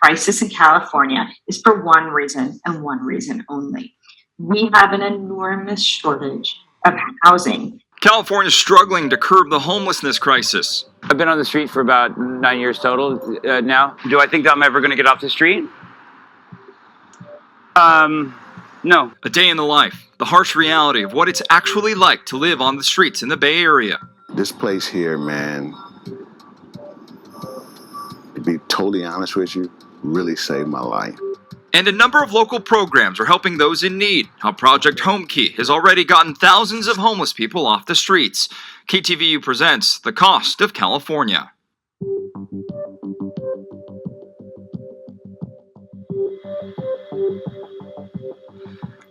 crisis in California is for one reason and one reason only. We have an enormous shortage of housing. California is struggling to curb the homelessness crisis. I've been on the street for about 9 years total now. Do I think I'm ever going to get off the street? No. A day in the life, the harsh reality of what it's actually like to live on the streets in the Bay Area. This place here, man, to be totally honest with you, really saved my life. And a number of local programs are helping those in need. How Project HomeKey has already gotten thousands of homeless people off the streets. KTVU presents The Cost of California.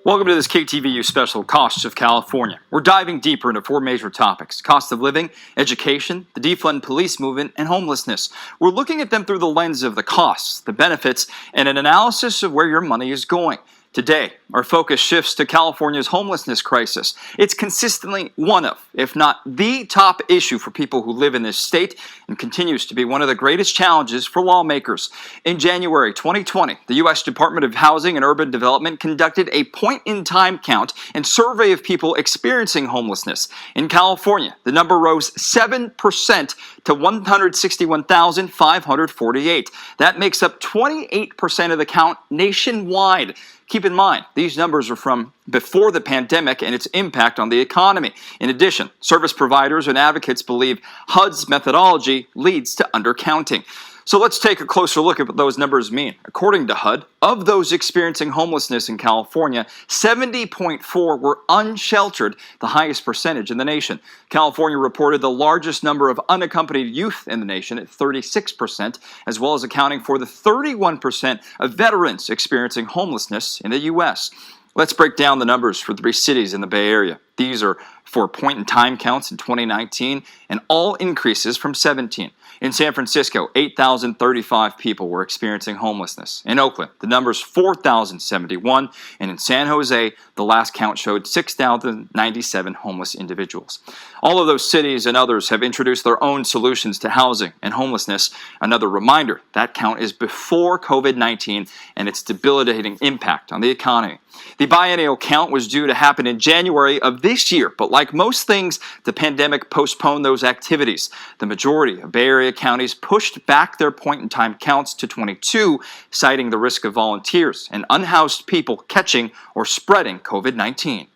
Welcome to this KTVU special, Costs of California. We're diving deeper into four major topics: cost of living, education, the defund police movement, and homelessness. We're looking at them through the lens of the costs, the benefits, and an analysis of where your money is going. Today, our focus shifts to California's homelessness crisis. It's consistently one of, if not the top issue for people who live in this state, and continues to be one of the greatest challenges for lawmakers. In January 2020, the U.S. Department of Housing and Urban Development conducted a point-in-time count and survey of people experiencing homelessness. In California, the number rose 7% to 161,548. That makes up 28% of the count nationwide. Keep in mind, these numbers are from before the pandemic and its impact on the economy. In addition, service providers and advocates believe HUD's methodology leads to undercounting. So let's take a closer look at what those numbers mean. According to HUD, of those experiencing homelessness in California, 70.4 were unsheltered, the highest percentage in the nation. California reported the largest number of unaccompanied youth in the nation at 36%, as well as accounting for the 31% of veterans experiencing homelessness in the U.S. Let's break down the numbers for 3 cities in the Bay Area. These are for point-in-time counts in 2019 and all increases from 17. In San Francisco, 8,035 people were experiencing homelessness. In Oakland, the number's 4,071, and in San Jose, the last count showed 6,097 homeless individuals. All of those cities and others have introduced their own solutions to housing and homelessness. Another reminder, that count is before COVID-19 and its debilitating impact on the economy. The biennial count was due to happen in January of this year, but like most things, the pandemic postponed those activities. The majority of Bay Area counties pushed back their point-in-time counts to 22, citing the risk of volunteers and unhoused people catching or spreading COVID-19.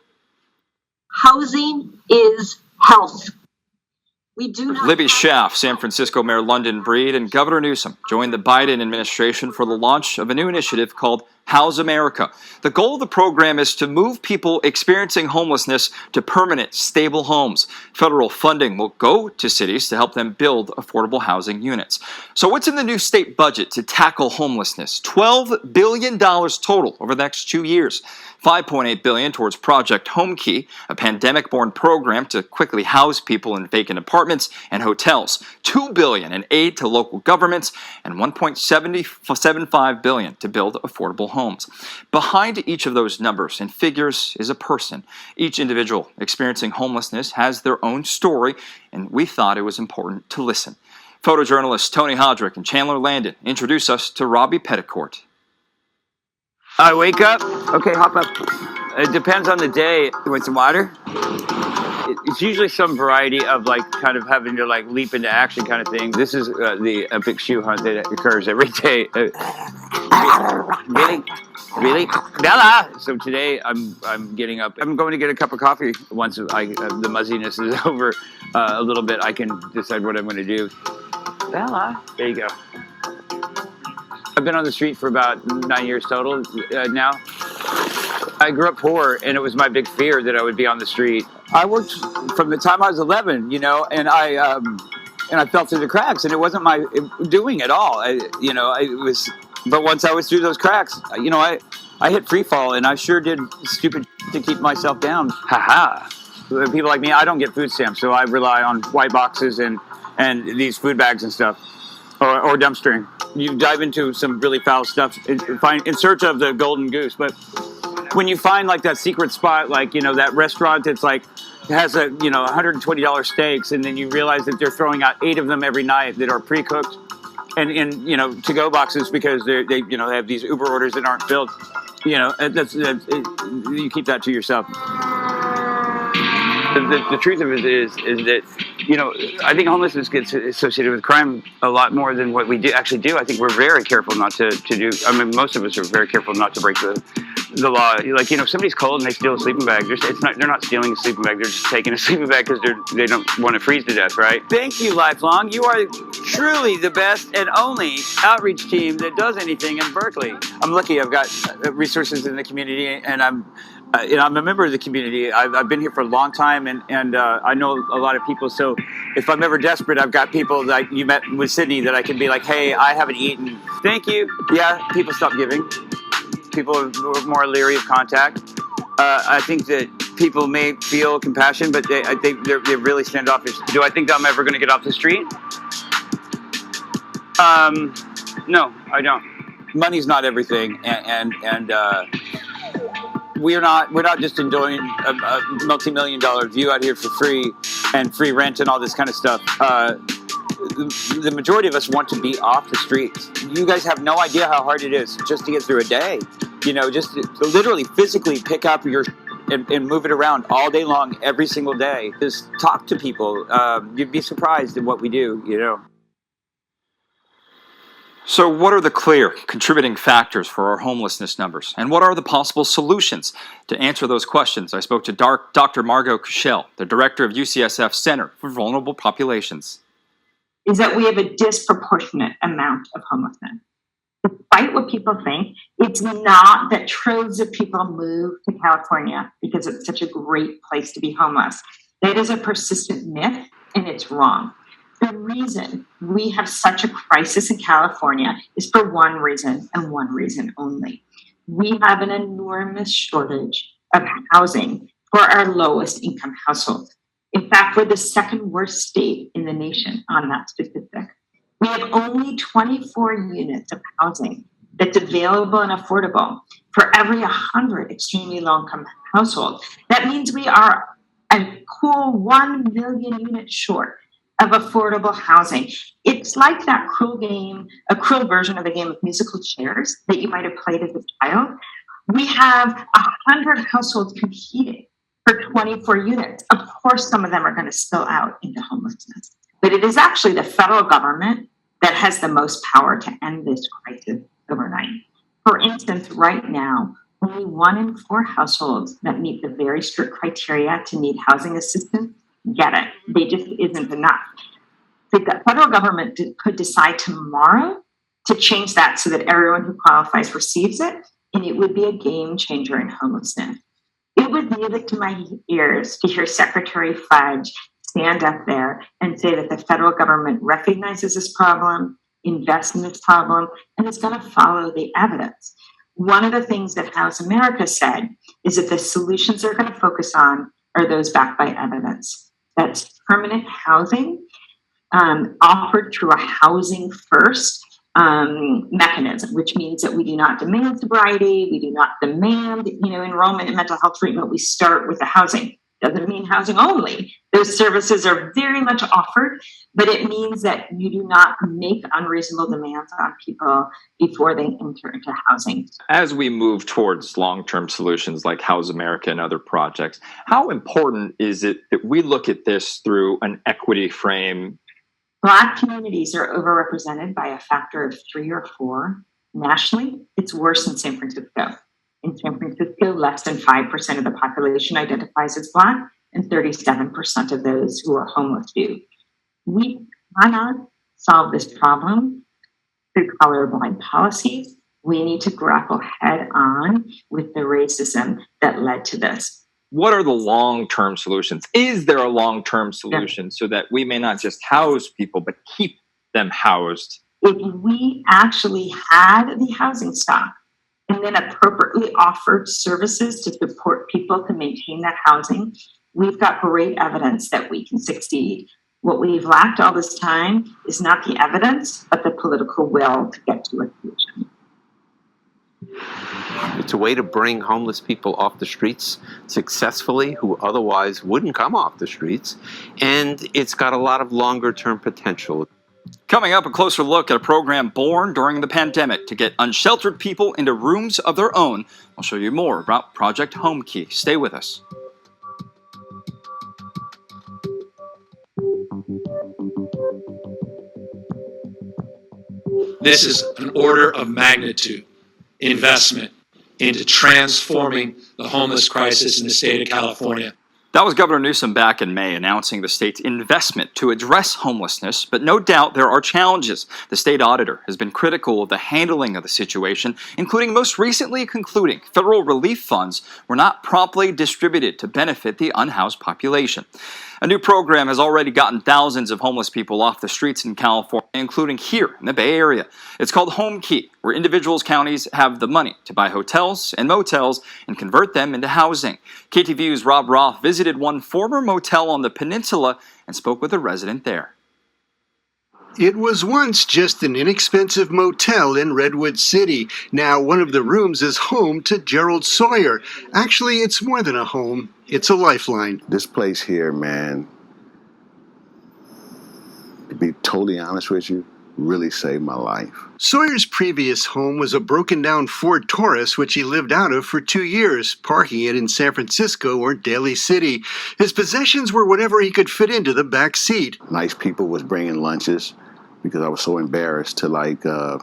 Housing is health. We do not. Libby Schaaf, San Francisco Mayor London Breed, and Governor Newsom joined the Biden administration for the launch of a new initiative called House America. The goal of the program is to move people experiencing homelessness to permanent, stable homes. Federal funding will go to cities to help them build affordable housing units. So what's in the new state budget to tackle homelessness? $12 billion total over the next 2 years. $5.8 billion towards Project HomeKey, a pandemic-born program to quickly house people in vacant apartments and hotels. $2 billion in aid to local governments, and $1.75 billion to build affordable homes. Behind each of those numbers and figures is a person. Each individual experiencing homelessness has their own story, and we thought it was important to listen. Photojournalists Tony Hodrick and Chandler Landon introduce us to Robbie Petticourt. I wake up, okay, hop up. It depends on the day. You want some water? It's usually some variety of like kind of having to like leap into action kind of thing. This is the epic shoe hunt that occurs every day. Really? Bella! So today I'm getting up. I'm going to get a cup of coffee once the muzziness is over a little bit. I can decide what I'm going to do. Bella, there you go. I've been on the street for about 9 years total now. I grew up poor, and it was my big fear that I would be on the street. I worked from the time I was 11, and I fell through the cracks, and it wasn't my doing at all. But once I was through those cracks, I hit free fall, and I sure did stupid to keep myself down. People like me, I don't get food stamps, so I rely on white boxes and these food bags and stuff, or dumpstering. You dive into some really foul stuff in search of the golden goose. But when you find like that secret spot, like, that restaurant that's like has a, $120 steaks, and then you realize that they're throwing out 8 of them every night that are pre-cooked, and you know, to-go boxes because they you know, they have these Uber orders that aren't filled. You know, you keep that to yourself. The truth of it is that, you know, I think homelessness gets associated with crime a lot more than what we actually do. I think we're very careful not to do. I mean, most of us are very careful not to break the law. Like, you know, if somebody's cold and they steal a sleeping bag, they're not stealing a sleeping bag. They're just taking a sleeping bag because they don't want to freeze to death, right? Thank you, Lifelong. You are truly the best and only outreach team that does anything in Berkeley. I'm lucky. I've got resources in the community, and you know, I'm a member of the community. I've been here for a long time, and I know a lot of people. So if I'm ever desperate, I've got people like you met with Sydney that I can be like, hey, I haven't eaten. Thank you. Yeah, people stop giving. People are more leery of contact. I think that people may feel compassion, but they're really standoffish. Do I think I'm ever going to get off the street? No, I don't. Money's not everything, and we're not just enjoying a multi-million-dollar view out here for free and free rent and all this kind of stuff. The majority of us want to be off the streets. You guys have no idea how hard it is just to get through a day. You know, just to literally physically pick up your and move it around all day long, every single day. Just talk to people. You'd be surprised at what we do, you know. So, what are the clear contributing factors for our homelessness numbers? And what are the possible solutions? To answer those questions, I spoke to Dr. Margot Kushel, the director of UCSF Center for Vulnerable Populations. Is that we have a disproportionate amount of homelessness. Despite what people think, it's not that troves of people move to California because it's such a great place to be homeless. That is a persistent myth, and it's wrong. The reason we have such a crisis in California is for one reason and one reason only. We have an enormous shortage of housing for our lowest income households. In fact, we're the second worst state in the nation on that statistic. We have only 24 units of housing that's available and affordable for every 100 extremely low-income households. That means we are a cool 1 million units short of affordable housing. It's like that a cruel version of the game of musical chairs that you might have played as a child. We have 100 households competing for 24 units. Of course, some of them are going to spill out into homelessness. But it is actually the federal government that has the most power to end this crisis overnight. For instance, right now, only 1 in 4 households that meet the very strict criteria to need housing assistance get it. They just isn't enough. The federal government could decide tomorrow to change that so that everyone who qualifies receives it, and it would be a game changer in homelessness. It was music to my ears to hear Secretary Fudge stand up there and say that the federal government recognizes this problem, invests in this problem, and is going to follow the evidence. One of the things that House America said is that the solutions they're going to focus on are those backed by evidence. That's permanent housing offered through a housing first mechanism, which means that we do not demand sobriety, we do not demand, enrollment in mental health treatment. We start with the housing. Doesn't mean housing only. Those services are very much offered, but it means that you do not make unreasonable demands on people before they enter into housing. As we move towards long-term solutions like House America and other projects, how important is it that we look at this through an equity frame? Black communities are overrepresented by a factor of 3 or 4. Nationally, it's worse in San Francisco. In San Francisco, less than 5% of the population identifies as Black, and 37% of those who are homeless do. We cannot solve this problem through colorblind policies. We need to grapple head on with the racism that led to this. What are the long-term solutions? Is there a long-term solution so that we may not just house people, but keep them housed? If we actually had the housing stock and then appropriately offered services to support people to maintain that housing, we've got great evidence that we can succeed. What we've lacked all this time is not the evidence, but the political will to get to a solution. It's a way to bring homeless people off the streets successfully who otherwise wouldn't come off the streets. And it's got a lot of longer term potential. Coming up, a closer look at a program born during the pandemic to get unsheltered people into rooms of their own. I'll show you more about Project HomeKey. Stay with us. This is an order of magnitude investment into transforming the homeless crisis in the state of California. That was Governor Newsom back in May announcing the state's investment to address homelessness, but no doubt there are challenges. The state auditor has been critical of the handling of the situation, including most recently concluding federal relief funds were not promptly distributed to benefit the unhoused population. A new program has already gotten thousands of homeless people off the streets in California, including here in the Bay Area. It's called HomeKey, where individuals, counties have the money to buy hotels and motels and convert them into housing. KTVU's Rob Roth visited one former motel on the peninsula and spoke with a resident there. It was once just an inexpensive motel in Redwood City. Now one of the rooms is home to Gerald Sawyer. Actually, it's more than a home. It's a lifeline. This place here, man, to be totally honest with you, really saved my life. Sawyer's previous home was a broken down Ford Taurus, which he lived out of for 2 years, parking it in San Francisco or Daly City. His possessions were whatever he could fit into the back seat. Nice people was bringing lunches because I was so embarrassed to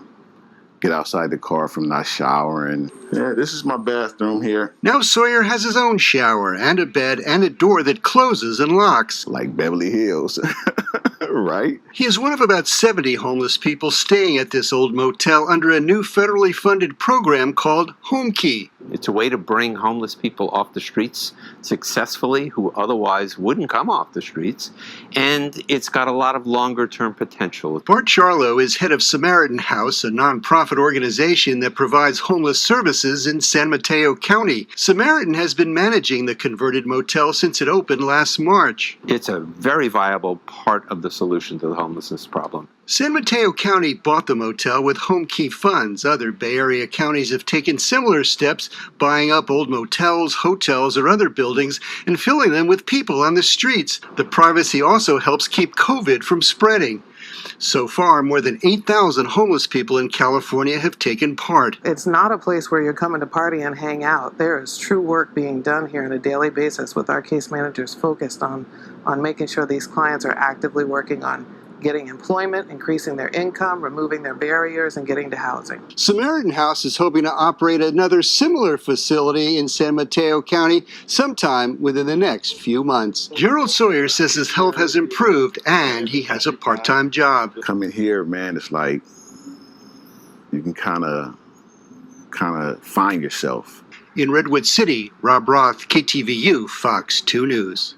get outside the car from not showering. Yeah, this is my bathroom here. Now Sawyer has his own shower and a bed and a door that closes and locks. Like Beverly Hills, right? He is one of about 70 homeless people staying at this old motel under a new federally funded program called HomeKey. It's a way to bring homeless people off the streets successfully who otherwise wouldn't come off the streets, and it's got a lot of longer-term potential. Bart Charlo is head of Samaritan House, a nonprofit organization that provides homeless services in San Mateo County. Samaritan has been managing the converted motel since it opened last March. It's a very viable part of the solution to the homelessness problem. San Mateo County bought the motel with HomeKey funds. Other Bay Area counties have taken similar steps, buying up old motels, hotels, or other buildings and filling them with people on the streets. The privacy also helps keep COVID from spreading. So far, more than 8,000 homeless people in California have taken part. It's not a place where you're coming to party and hang out. There is true work being done here on a daily basis with our case managers focused on making sure these clients are actively working on getting employment, increasing their income, removing their barriers, and getting to housing. Samaritan House is hoping to operate another similar facility in San Mateo County sometime within the next few months. Gerald Sawyer says his health has improved and he has a part-time job. Coming here, man, it's like you can kind of find yourself. In Redwood City, Rob Roth, KTVU, Fox 2 News.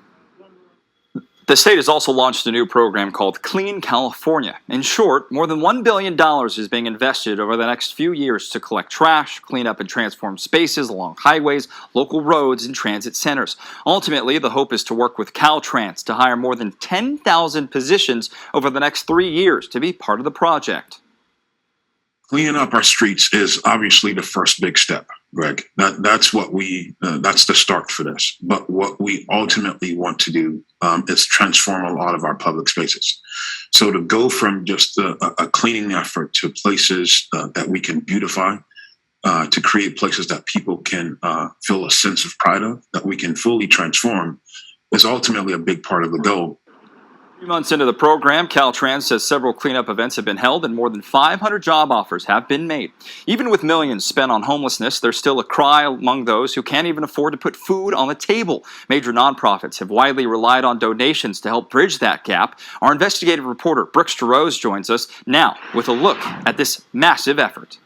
The state has also launched a new program called Clean California. In short, more than $1 billion is being invested over the next few years to collect trash, clean up and transform spaces along highways, local roads, and transit centers. Ultimately, the hope is to work with Caltrans to hire more than 10,000 positions over the next 3 years to be part of the project. Cleaning up our streets is obviously the first big step, Greg. That's the start for this. But what we ultimately want to do is transform a lot of our public spaces. So to go from just a cleaning effort to places that we can beautify, to create places that people can feel a sense of pride of, that we can fully transform, is ultimately a big part of the goal. 3 months into the program, Caltrans says several cleanup events have been held and more than 500 job offers have been made. Even with millions spent on homelessness, there's still a cry among those who can't even afford to put food on the table. Major nonprofits have widely relied on donations to help bridge that gap. Our investigative reporter, Brooks DeRose, joins us now with a look at this massive effort.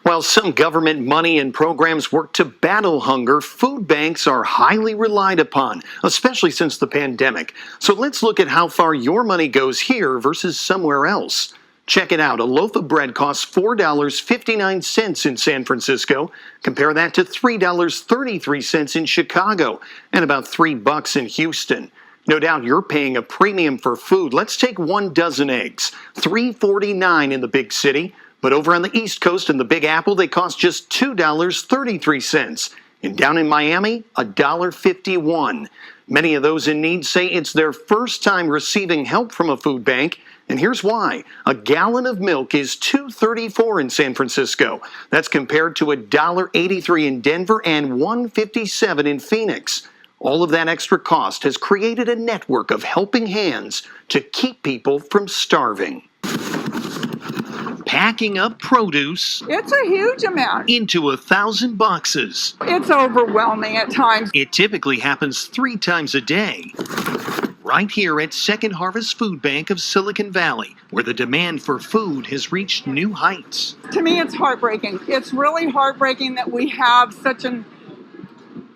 While some government money and programs work to battle hunger, food banks are highly relied upon, especially since the pandemic. So let's look at how far your money goes here versus somewhere else. Check it out. A loaf of bread costs $4.59 in San Francisco. Compare that to $3.33 in Chicago and about $3 in Houston. No doubt you're paying a premium for food. Let's take 1 dozen eggs, $3.49 in the big city. But over on the East Coast in the Big Apple, they cost just $2.33. And down in Miami, $1.51. Many of those in need say it's their first time receiving help from a food bank, And here's why. A gallon of milk is $2.34 in San Francisco. That's compared to $1.83 in Denver and $1.57 in Phoenix. All of that extra cost has created a network of helping hands to keep people from starving. Packing up produce. It's a huge amount. Into 1,000 boxes. It's overwhelming at times. It typically happens 3 times a day. Right here at Second Harvest Food Bank of Silicon Valley, where the demand for food has reached new heights. To me, it's heartbreaking. It's really heartbreaking that we have such an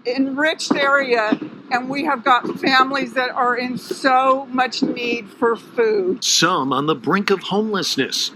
enriched area and we have got families that are in so much need for food. Some on the brink of homelessness.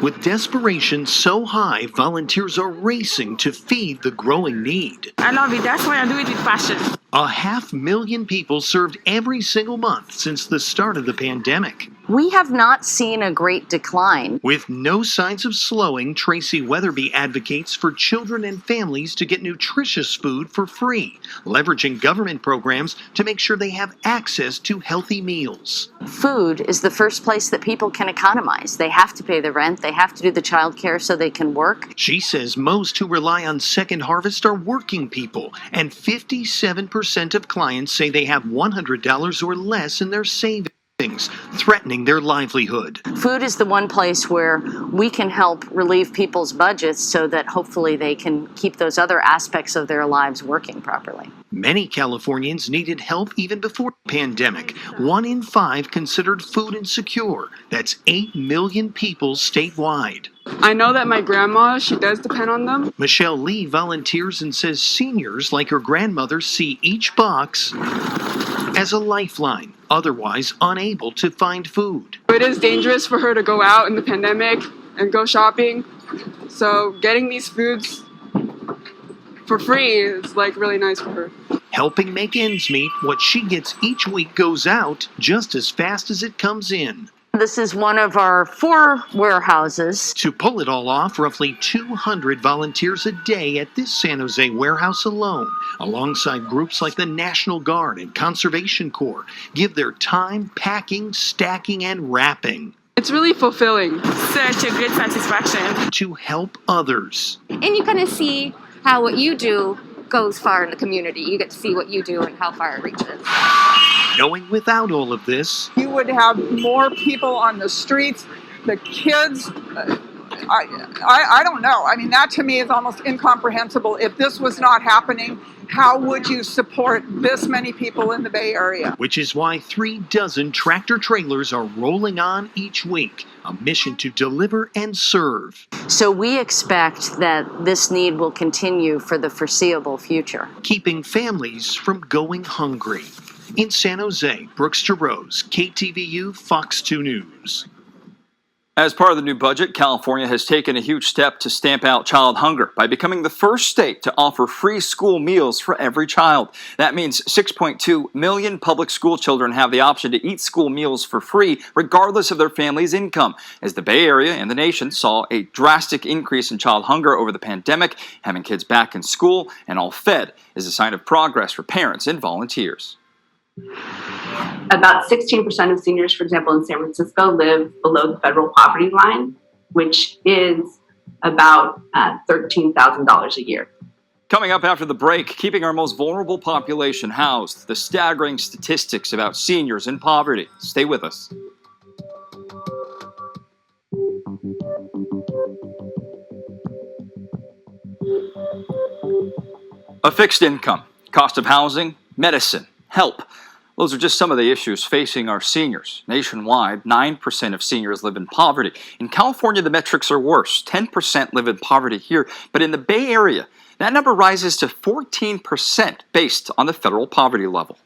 With desperation so high, volunteers are racing to feed the growing need. I love it. That's why I do it with passion. 500,000 people served every single month since the start of the pandemic. We have not seen a great decline. With no signs of slowing, Tracy Weatherby advocates for children and families to get nutritious food for free, leveraging government programs to make sure they have access to healthy meals. Food is the first place that people can economize. They have to pay the rent, they have to do the childcare so they can work. She says most who rely on Second Harvest are working people, and 57% of clients say they have $100 or less in their savings, threatening their livelihood. Food is the one place where we can help relieve people's budgets so that hopefully they can keep those other aspects of their lives working properly. Many Californians needed help even before the pandemic. 1 in 5 considered food insecure. That's 8 million people statewide. I know that my grandma, she does depend on them. Michelle Lee volunteers and says seniors like her grandmother see each box as a lifeline, otherwise unable to find food. It is dangerous for her to go out in the pandemic and go shopping. So getting these foods for free is like really nice for her. Helping make ends meet, what she gets each week goes out just as fast as it comes in. This is one of our 4 warehouses. To pull it all off, roughly 200 volunteers a day at this San Jose warehouse alone, alongside groups like the National Guard and Conservation Corps, give their time packing, stacking, and wrapping. It's really fulfilling. Such a good satisfaction. To help others. And you kind of see how what you do goes far in the community. You get to see what you do and how far it reaches. Knowing without all of this, you would have more people on the streets, the kids. I don't know. I mean, that to me is almost incomprehensible. If this was not happening, how would you support this many people in the Bay Area? Which is why 36 tractor trailers are rolling on each week, a mission to deliver and serve. So we expect that this need will continue for the foreseeable future. Keeping families from going hungry. In San Jose, Brooks Jerose, KTVU, Fox 2 News. As part of the new budget, California has taken a huge step to stamp out child hunger by becoming the first state to offer free school meals for every child. That means 6.2 million public school children have the option to eat school meals for free, regardless of their family's income. As the Bay Area and the nation saw a drastic increase in child hunger over the pandemic, having kids back in school and all fed is a sign of progress for parents and volunteers. About 16% of seniors, for example, in San Francisco live below the federal poverty line, which is about $13,000 a year. Coming up after the break, keeping our most vulnerable population housed, the staggering statistics about seniors in poverty. Stay with us. A fixed income, cost of housing, medicine, help. Those are just some of the issues facing our seniors. Nationwide, 9% of seniors live in poverty. In California, the metrics are worse. 10% live in poverty here. But in the Bay Area, that number rises to 14% based on the federal poverty level.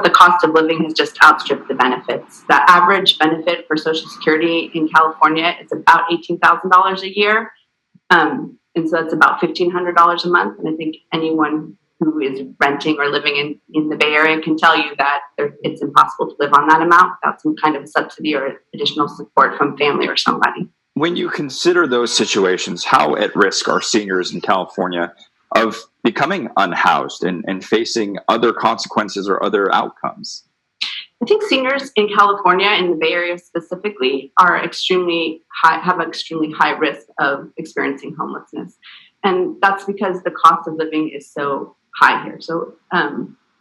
The cost of living has just outstripped the benefits. The average benefit for Social Security in California is about $18,000 a year. And so that's about $1,500 a month. And I think anyone who is renting or living in the Bay Area can tell you that it's impossible to live on that amount without some kind of subsidy or additional support from family or somebody. When you consider those situations, how at risk are seniors in California of becoming unhoused and facing other consequences or other outcomes? I think seniors in California, in the Bay Area specifically, are extremely high, have an extremely high risk of experiencing homelessness. And that's because the cost of living is so high here. So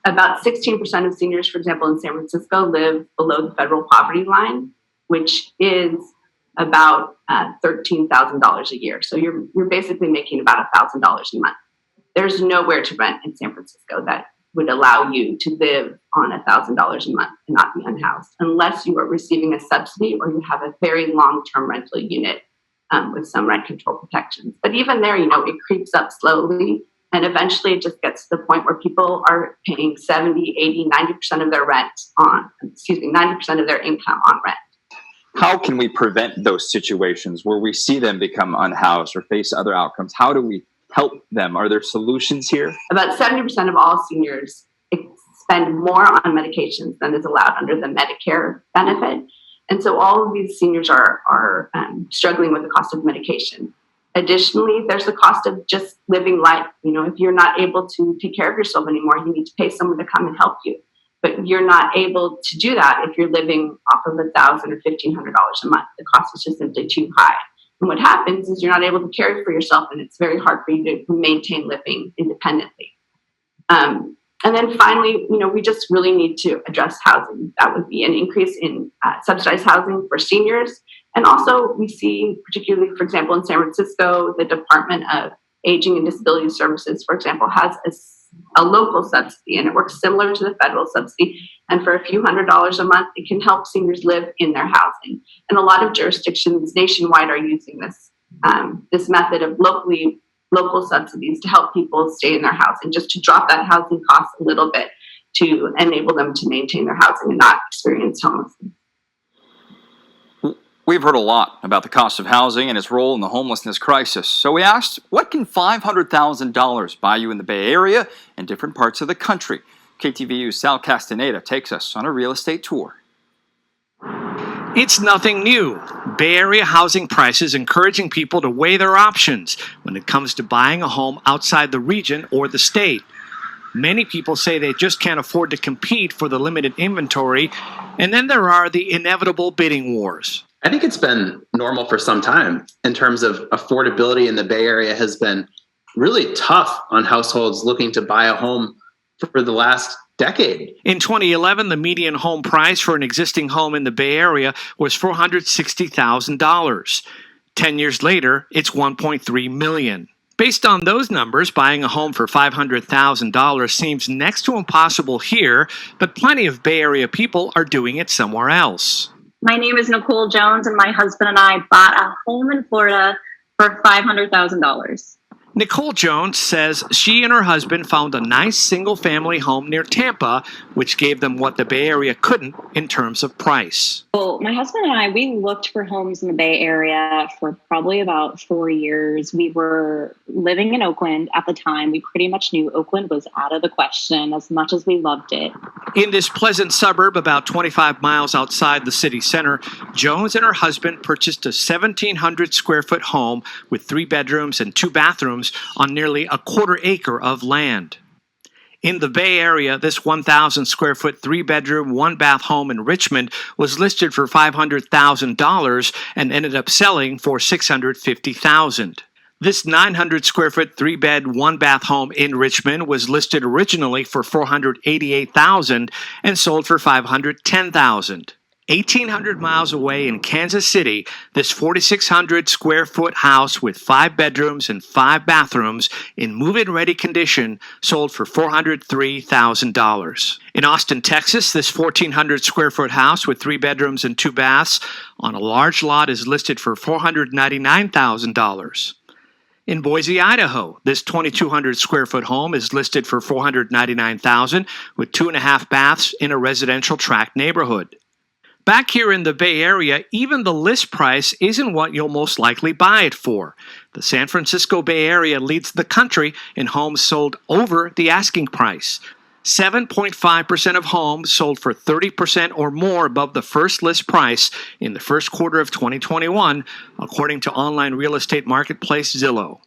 about 16% of seniors, for example, in San Francisco live below the federal poverty line, which is about $13,000 a year. So you're basically making about $1,000 a month. There's nowhere to rent in San Francisco that would allow you to live on $1,000 a month and not be unhoused, unless you are receiving a subsidy or you have a very long-term rental unit with some rent control protections. But even there, it creeps up slowly, and eventually it just gets to the point where people are paying 70, 80, 90% of their 90% of their income on rent. How can we prevent those situations where we see them become unhoused or face other outcomes? How do we help them? Are there solutions here? About 70% of all seniors spend more on medications than is allowed under the Medicare benefit. And so all of these seniors are struggling with the cost of medication. Additionally, there's the cost of just living life. If you're not able to take care of yourself anymore, you need to pay someone to come and help you. But you're not able to do that if you're living off of $1,000 or $1,500 a month. The cost is just simply too high. And what happens is you're not able to care for yourself, and it's very hard for you to maintain living independently. And then finally, we just really need to address housing. That would be an increase in subsidized housing for seniors. And also we see, particularly, for example, in San Francisco, the Department of Aging and Disability Services, for example, has a local subsidy, and it works similar to the federal subsidy. And for a few $100s a month, it can help seniors live in their housing. And a lot of jurisdictions nationwide are using this method of local subsidies to help people stay in their housing, just to drop that housing cost a little bit to enable them to maintain their housing and not experience homelessness. We've heard a lot about the cost of housing and its role in the homelessness crisis. So we asked, what can $500,000 buy you in the Bay Area and different parts of the country? KTVU's Sal Castaneda takes us on a real estate tour. It's nothing new. Bay Area housing prices encouraging people to weigh their options when it comes to buying a home outside the region or the state. Many people say they just can't afford to compete for the limited inventory, and then there are the inevitable bidding wars. I think it's been normal for some time in terms of affordability in the Bay Area has been really tough on households looking to buy a home for the last decade. In 2011, the median home price for an existing home in the Bay Area was $460,000. 10 years later, it's $1.3 million. Based on those numbers, buying a home for $500,000 seems next to impossible here, but plenty of Bay Area people are doing it somewhere else. My name is Nicole Jones, and my husband and I bought a home in Florida for $500,000. Nicole Jones says she and her husband found a nice single-family home near Tampa, which gave them what the Bay Area couldn't in terms of price. Well, my husband and I, we looked for homes in the Bay Area for probably about 4 years. We were living in Oakland at the time. We pretty much knew Oakland was out of the question as much as we loved it. In this pleasant suburb about 25 miles outside the city center, Jones and her husband purchased a 1,700-square-foot home with 3 bedrooms and 2 bathrooms on nearly a quarter acre of land. In the Bay Area, this 1,000-square-foot 3-bedroom, 1-bath home in Richmond was listed for $500,000 and ended up selling for $650,000. This 900-square-foot 3-bed, 1-bath home in Richmond was listed originally for $488,000 and sold for $510,000. 1,800 miles away in Kansas City, this 4,600-square-foot house with 5 bedrooms and 5 bathrooms in move-in-ready condition sold for $403,000. In Austin, Texas, this 1,400-square-foot house with 3 bedrooms and 2 baths on a large lot is listed for $499,000. In Boise, Idaho, this 2,200-square-foot home is listed for $499,000 with 2.5 baths in a residential tract neighborhood. Back here in the Bay Area, even the list price isn't what you'll most likely buy it for. The San Francisco Bay Area leads the country in homes sold over the asking price. 7.5% of homes sold for 30% or more above the first list price in the first quarter of 2021, according to online real estate marketplace Zillow.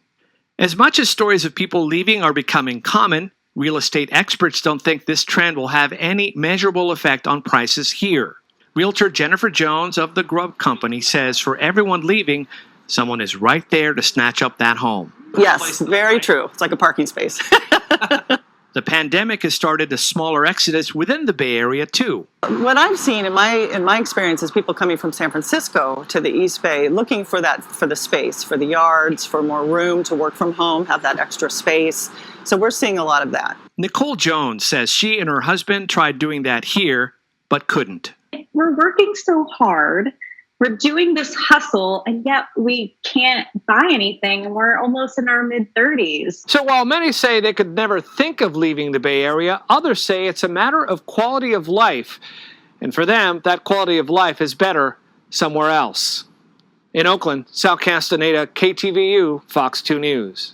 As much as stories of people leaving are becoming common, Real estate experts don't think this trend will have any measurable effect on prices here. Realtor Jennifer Jones of the Grub Company says for everyone leaving, someone is right there to snatch up that home. Yes, very true. It's like a parking space. The pandemic has started a smaller exodus within the Bay Area, too. What I've seen in my experience is people coming from San Francisco to the East Bay looking for the space, for the yards, for more room to work from home, have that extra space. So we're seeing a lot of that. Nicole Jones says she and her husband tried doing that here, but couldn't. We're working so hard. We're doing this hustle, and yet we can't buy anything, and we're almost in our mid-30s. So while many say they could never think of leaving the Bay Area, others say it's a matter of quality of life. And for them, that quality of life is better somewhere else. In Oakland, Sal Castaneda, KTVU, Fox 2 News.